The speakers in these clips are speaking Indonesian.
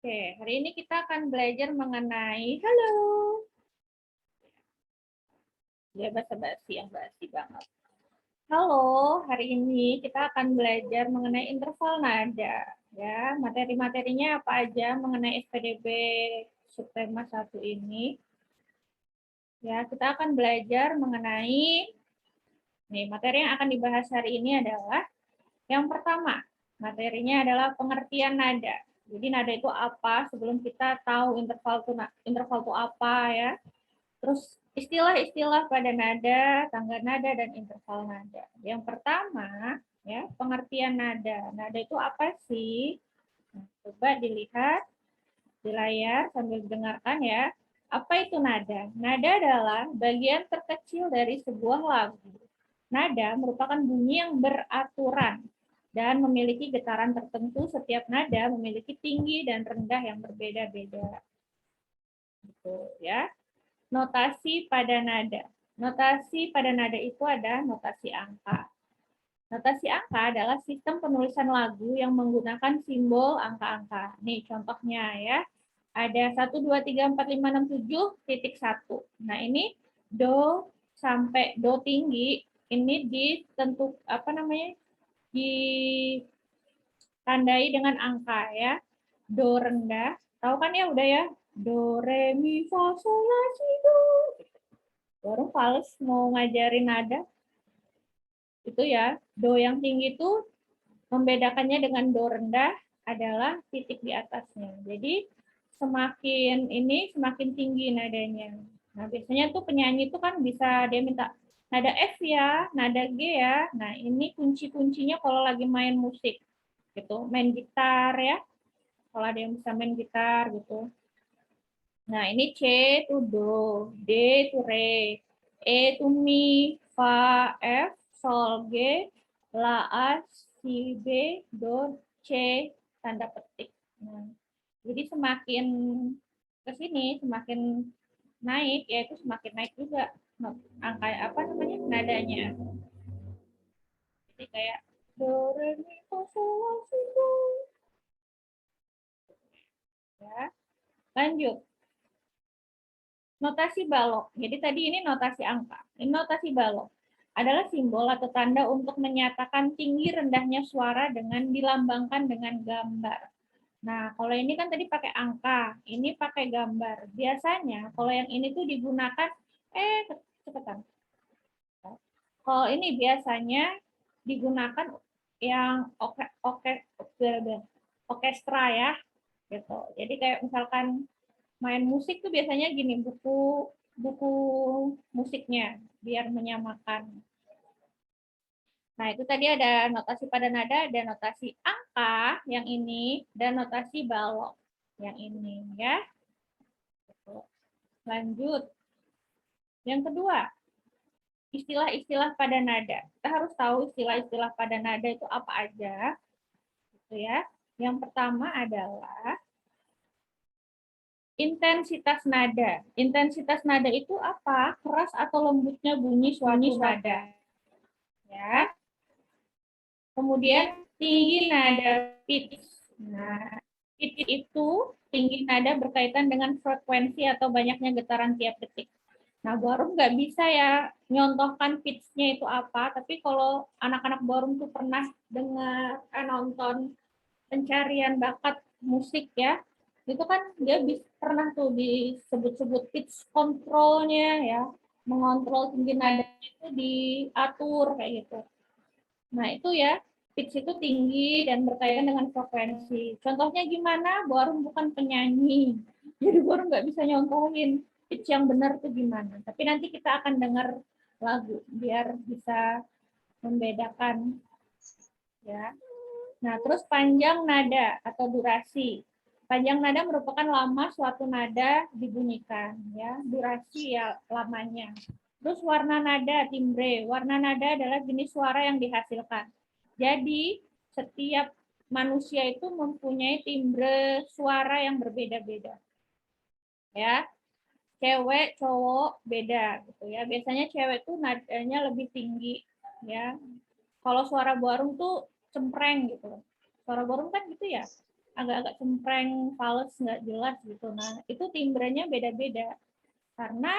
Oke, hari ini kita akan belajar mengenai halo. Ya, basa-basi yang basi banget. Halo, hari ini kita akan belajar mengenai interval nada. Ya, materi-materinya apa aja mengenai SPDB subtema 1 ini. Ya, kita akan belajar mengenai materi yang akan dibahas hari ini adalah yang pertama, materinya adalah pengertian nada. Jadi nada itu apa sebelum kita tahu interval itu apa ya. Terus istilah-istilah pada nada, tangga nada, dan interval nada. Yang pertama, ya pengertian nada. Nada itu apa sih? Nah, coba dilihat di layar sambil didengarkan ya. Apa itu nada? Nada adalah bagian terkecil dari sebuah lagu. Nada merupakan bunyi yang beraturan dan memiliki getaran tertentu. Setiap nada memiliki tinggi dan rendah yang berbeda-beda. Gitu ya. Notasi pada nada. Notasi pada nada itu ada notasi angka. Notasi angka adalah sistem penulisan lagu yang menggunakan simbol angka-angka. Nih contohnya ya. Ada 1, 2, 3, 4, 5, 6, 7, titik 1. Nah ini do sampai do tinggi, ini ditentu apa namanya? Ditandai dengan angka ya. Do rendah, tahu kan ya udah ya? Do, re, mi, fa, sol, la, si, do. Baru fals mau ngajarin nada itu ya, do yang tinggi itu membedakannya dengan do rendah adalah titik di atasnya. Jadi semakin tinggi nadanya. Nah biasanya tuh penyanyi tuh kan bisa dia minta nada F ya, nada G ya. Nah ini kunci-kuncinya kalau lagi main musik gitu, main gitar ya. Kalau ada yang bisa main gitar gitu. Nah, ini C itu do, D itu re, E itu mi, fa, F, sol, G, la, A, si, B, do, C, tanda petik. Nah, jadi semakin ke sini, semakin naik, yaitu semakin naik juga angka apa namanya nadanya. Jadi kayak do, re, mi, fa, sol, la, si, do. Ya, lanjut. Notasi balok. Jadi tadi ini notasi angka. Ini notasi balok adalah simbol atau tanda untuk menyatakan tinggi rendahnya suara dengan dilambangkan dengan gambar. Nah, kalau ini kan tadi pakai angka, ini pakai gambar. Biasanya kalau yang ini tuh digunakan cepetan. Kalau ini biasanya digunakan yang orkestra ya, gitu. Jadi kayak misalkan main musik tuh biasanya gini, buku musiknya biar menyamakan. Nah, itu tadi ada notasi pada nada, ada notasi angka yang ini dan notasi balok yang ini ya. Lanjut. Yang kedua, istilah-istilah pada nada. Kita harus tahu istilah-istilah pada nada itu apa aja. Gitu ya. Yang pertama adalah intensitas nada. Intensitas nada itu apa? Keras atau lembutnya bunyi suatu nada. Ya. Kemudian tinggi nada pitch. Nah, pitch itu tinggi nada berkaitan dengan frekuensi atau banyaknya getaran tiap detik. Nah, Barum nggak bisa ya nyontohkan pitch-nya itu apa, tapi kalau anak-anak Barum tuh pernah dengar nonton pencarian bakat musik ya, itu kan dia pernah tuh disebut-sebut pitch control-nya ya, mengontrol tinggi nada itu diatur kayak gitu. Nah itu ya, pitch itu tinggi dan berkaitan dengan frekuensi. Contohnya gimana? Barum bukan penyanyi, jadi Barum nggak bisa nyontohin pitch yang benar tuh gimana. Tapi nanti kita akan dengar lagu biar bisa membedakan ya. Nah, terus panjang nada atau durasi. Panjang nada merupakan lama suatu nada dibunyikan, ya. Durasi ya lamanya. Terus warna nada, timbre. Warna nada adalah jenis suara yang dihasilkan. Jadi, setiap manusia itu mempunyai timbre suara yang berbeda-beda. Ya. Cewek, cowok beda gitu ya. Biasanya cewek tuh nadanya lebih tinggi, ya. Kalau suara Barum tuh cempreng gitu. Suara Barum kan gitu ya. agak-agak cempreng, fals, nggak jelas gitu. Nah, itu timbrenya beda-beda karena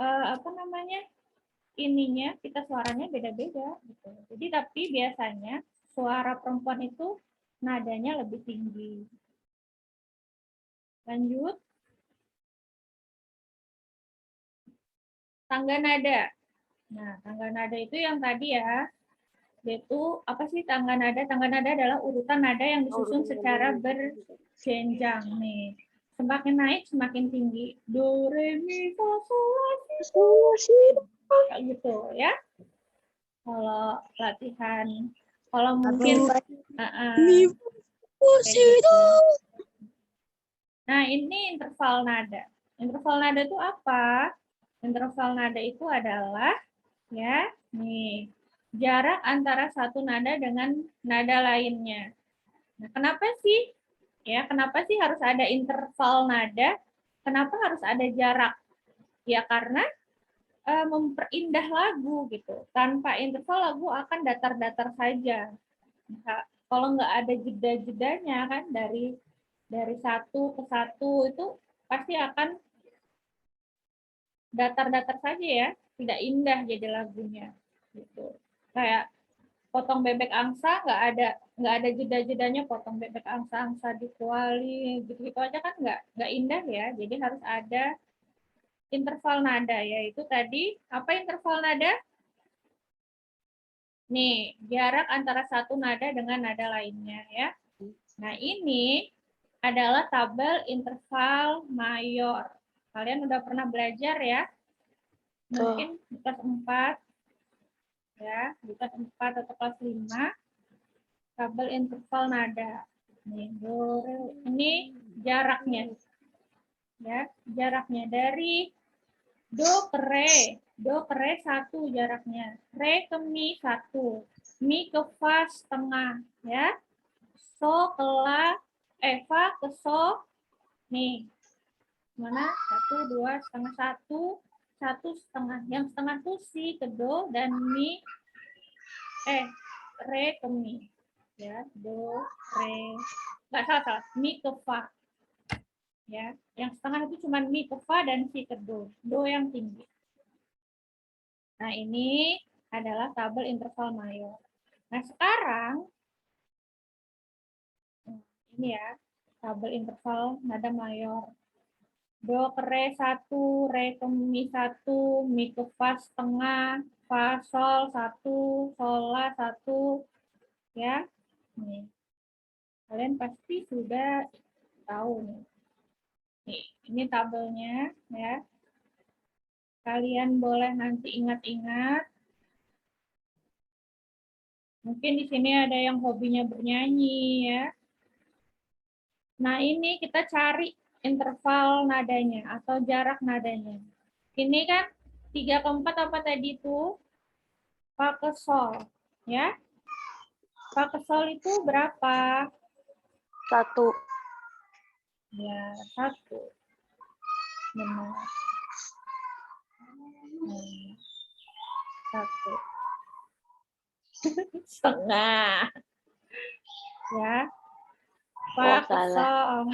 apa namanya ininya kita suaranya beda-beda gitu. Jadi tapi biasanya suara perempuan itu nadanya lebih tinggi. Lanjut. Tangga nada. Nah, tangga nada itu yang tadi ya, yaitu apa sih tangga nada? Tangga nada adalah urutan nada yang disusun secara berjenjang nih. Semakin naik semakin tinggi. Do, re, mi, fa, sol, la, si, do. Kayak gitu ya. Kalau latihan, kalau mungkin kayak gitu. Nah, ini interval nada. Interval nada itu apa? Interval nada itu adalah ya, nih, jarak antara satu nada dengan nada lainnya. Nah, kenapa sih? Ya, kenapa sih harus ada interval nada? Kenapa harus ada jarak? Ya karena memperindah lagu gitu. Tanpa interval lagu akan datar-datar saja. Nah, kalau nggak ada jeda-jedanya kan dari satu ke satu itu pasti akan datar-datar saja ya, tidak indah jadi lagunya gitu. Kayak potong bebek angsa nggak ada jeda-jedanya, potong bebek angsa di kuali gitu-gitu aja kan nggak indah ya. Jadi harus ada interval nada, yaitu tadi apa interval nada? Nih, jarak antara satu nada dengan nada lainnya ya. Nah, ini adalah tabel interval mayor. Kalian udah pernah belajar ya? Mungkin di kelas 4 ya, di kelas 4 atau kelas 5 tabel interval nada. Nih, ini jaraknya. Ya, jaraknya dari do ke re. Do ke re 1 jaraknya. Re ke mi 1. Mi ke fa setengah ya. So ke la, fa ke so. Nih. Mana? 1, 2, setengah 1, 1 setengah. Yang setengah tuh si ke do dan mi re ke mi. Ya, do, re. Enggak salah. Mi ke fa. Ya, yang setengah itu cuma mi ke fa dan si ke do yang tinggi. Nah, ini adalah tabel interval mayor. Nah, sekarang ini ya, tabel interval nada mayor. Do ke re 1, re ke mi 1, mi ke fa setengah, fa sol 1, sol la 1 ya. Nih. Kalian pasti sudah tahu nih. Nih, ini tabelnya ya. Kalian boleh nanti ingat-ingat. Mungkin di sini ada yang hobinya bernyanyi ya. Nah, ini kita cari interval nadanya atau jarak nadanya. Ini kan 3 ke 4 apa tadi itu? Fa ke sol. Ya. Fa ke sol itu berapa? 1. Ya, 1. Benar. 1. Setengah. Ya. Fa ke sol.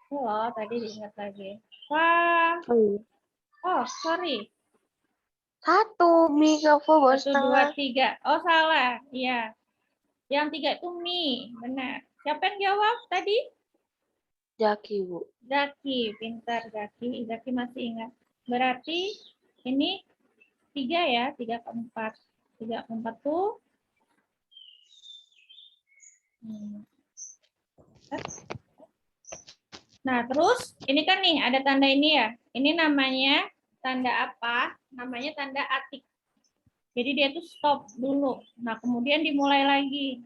Oh, tadi diingat lagi. Fa. Oh, sorry. 1 mi ke fa baru 1, 2, setengah. 3. Oh, salah. Iya. Yang 3 itu mi. Benar. Siapa yang jawab tadi? Jaki, Bu. Zaki. Pintar, Zaki. Zaki masih ingat. Berarti ini 3 ya. 3 ke 4. 3 ke 4 tuh. Nah, terus ini kan nih ada tanda ini ya. Ini namanya tanda apa? Namanya tanda atik. Jadi dia tuh stop dulu. Nah, kemudian dimulai lagi.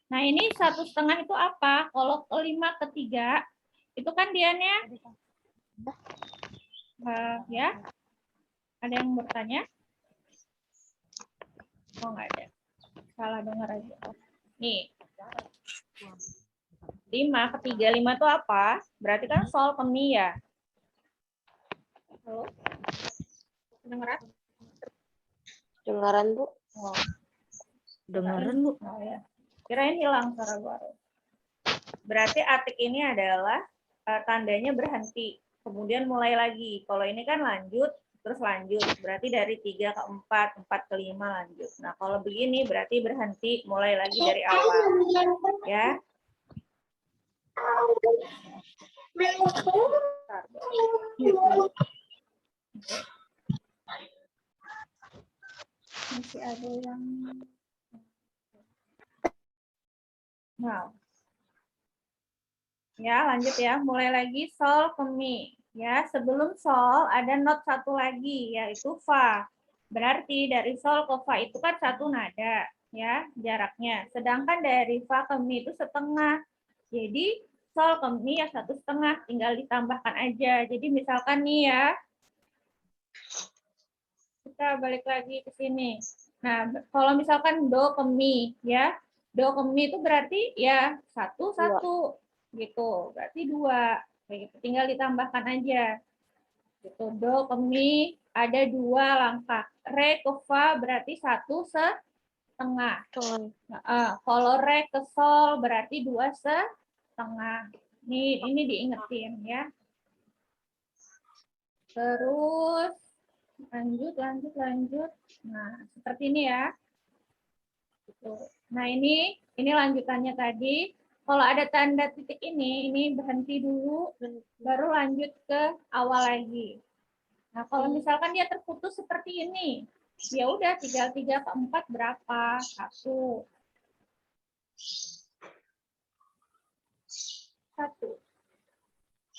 Nah, ini 1,5 itu apa? Kalau kelima ketiga, itu kan dianya ya. Ada yang bertanya? Oh, nggak ada. Salah dengar aja. Nih. 5 ketiga 5 itu apa? Berarti kan sol ke mi ya. Halo? Dengeran? Dengaran, Bu. Oh. Dengaran, Bu. Oh, ya. Kirain hilang suara baru. berarti atik ini adalah tandanya berhenti. Kemudian mulai lagi. Kalau ini kan lanjut, terus lanjut. Berarti dari 3 ke 4, 4 ke 5 lanjut. Nah, kalau begini berarti berhenti, mulai lagi dari awal. Ya. Masih ada yang... Nah. Ya, lanjut ya. Mulai lagi sol ke mi. Ya, sebelum sol ada not satu lagi yaitu fa. Berarti dari sol ke fa itu kan satu nada, ya, jaraknya. Sedangkan dari fa ke mi itu setengah. Jadi sol ke mi ya 1,5, tinggal ditambahkan aja. Jadi misalkan nih ya, kita balik lagi ke sini. Nah, kalau misalkan do ke mi, ya, do ke mi itu berarti ya 1 gitu, berarti 2. Kayak gitu. Tinggal ditambahkan aja. Gitu. Do ke mi ada 2 langkah. Re ke fa berarti 1,5. Nah, kalau re ke sol berarti 2,5. Ini diingetin ya. Terus lanjut. Nah, seperti ini ya. Gitu. Nah, ini lanjutannya tadi. Kalau ada tanda titik ini berhenti dulu, baru lanjut ke awal lagi. Nah, kalau misalkan dia terputus seperti ini, ya udah tinggal 3 ke 4 berapa? 1.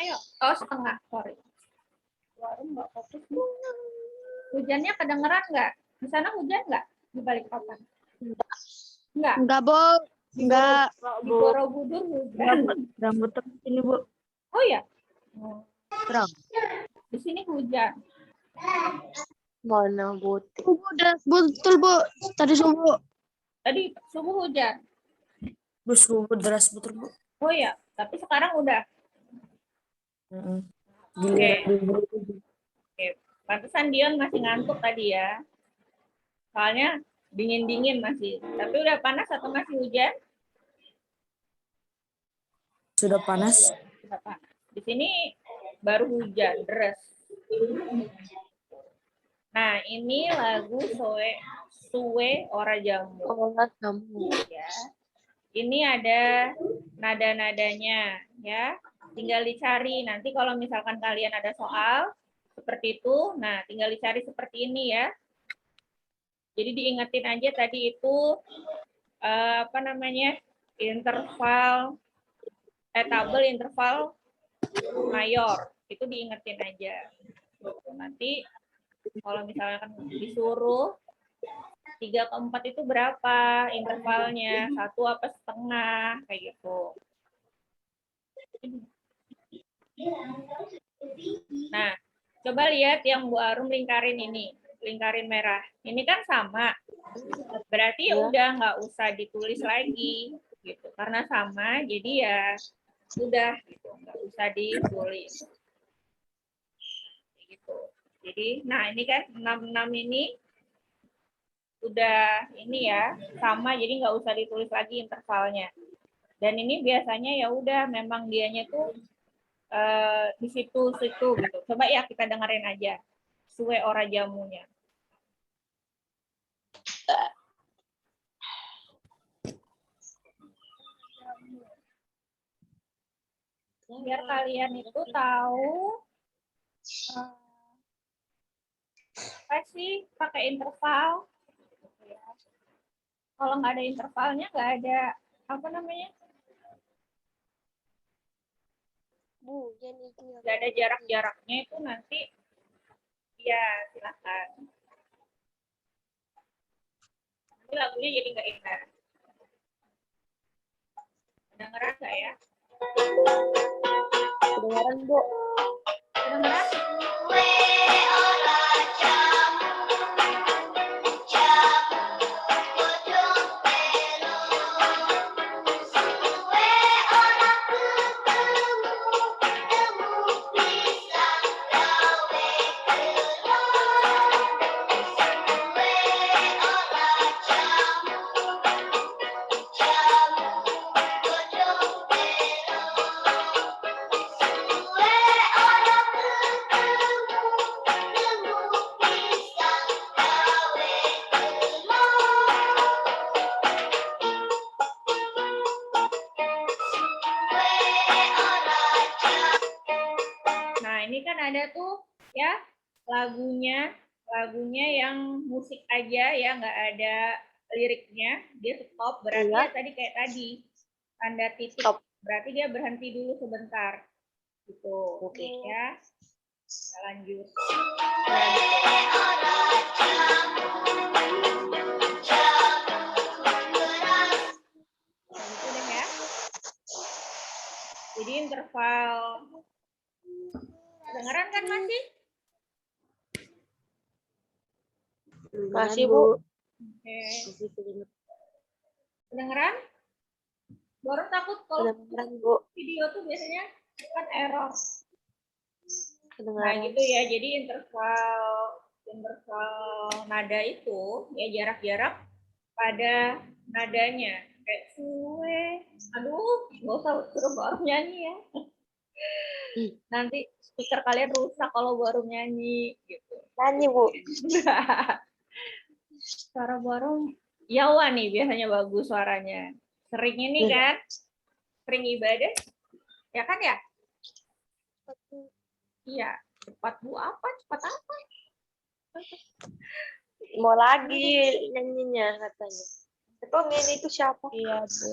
Ayo, setengah, sorry. Warung nggak fokus nih. Hujannya kedengeran nggak? Di sana hujan nggak? Di balik papan? Enggak. Enggak, Bu. Enggak. Di Borobudur hujan. Rambut ini, Bu. Oh ya. Terang. Di sini hujan. Mana putih? Betul, Bu. Tadi subuh. Tadi subuh hujan. Bu, subuh deras betul, Bu. Oh ya, tapi sekarang udah. Oke. Oke. Pantesan Dion masih ngantuk tadi ya. Soalnya dingin-dingin masih. Tapi udah panas atau masih hujan? Sudah panas. Sudah panas. Di sini baru hujan, deras. Nah, ini lagu Suwe Ora Jamu. Ya. Ini ada nada-nadanya ya. Tinggal dicari. Nanti kalau misalkan kalian ada soal seperti itu, nah tinggal dicari seperti ini ya. Jadi diingetin aja tadi itu interval tabel interval mayor itu diingetin aja. Nanti kalau misalkan disuruh 3 ke 4 itu berapa intervalnya, 1 apa setengah kayak gitu. Nah, coba lihat yang Bu Arum lingkarin ini. Lingkarin merah. Ini kan sama. Berarti ya udah nggak usah ditulis lagi gitu. Karena sama, jadi ya udah gitu, nggak usah ditulis. Gitu. Jadi, nah ini kan 66 ini udah ini ya sama, jadi nggak usah ditulis lagi intervalnya. Dan ini biasanya ya udah memang dianya tuh di situ gitu. Coba ya kita dengerin aja. Suwe ora jamunya. Biar kalian itu tahu apa sih pakai interval. Kalau nggak ada intervalnya, nggak ada apa namanya? Nggak ada jarak-jaraknya itu nanti. Ya, silakan. Nanti lagunya jadi nggak ingat. Kedengeran nggak ya? Kedengeran, Bu. Kedengeran? ada tuh ya lagunya yang musik aja ya, nggak ada liriknya, dia stop, berarti Iya. ya tadi kayak tadi tanda titik, Stop. berarti dia berhenti dulu sebentar gitu. Oke. Ya, kita lanjut. Gitu deh ya. Jadi interval kedengeran kan masih? Makasih, Bu. Oke. Kedengeran? Baru takut kalau Kedengeran, Bu. video tuh biasanya kan error. Nah, Kedengeran. gitu ya. Jadi interval nada itu ya jarak-jarak pada nadanya. Kayak suwe. Aduh, nggak usah suruh baru nyanyi ya. Nanti speaker kalian rusak kalau baru nyanyi gitu. Nyanyi, Bu. Suara baru Yawa nih biasanya bagus suaranya. Sering ini kan? Sering ibadah. Ya kan ya? Iya. Cepat Bu apa? Cepat apa? Mau lagi nyanyinya katanya. Itu ini itu siapa? Iya, Bu.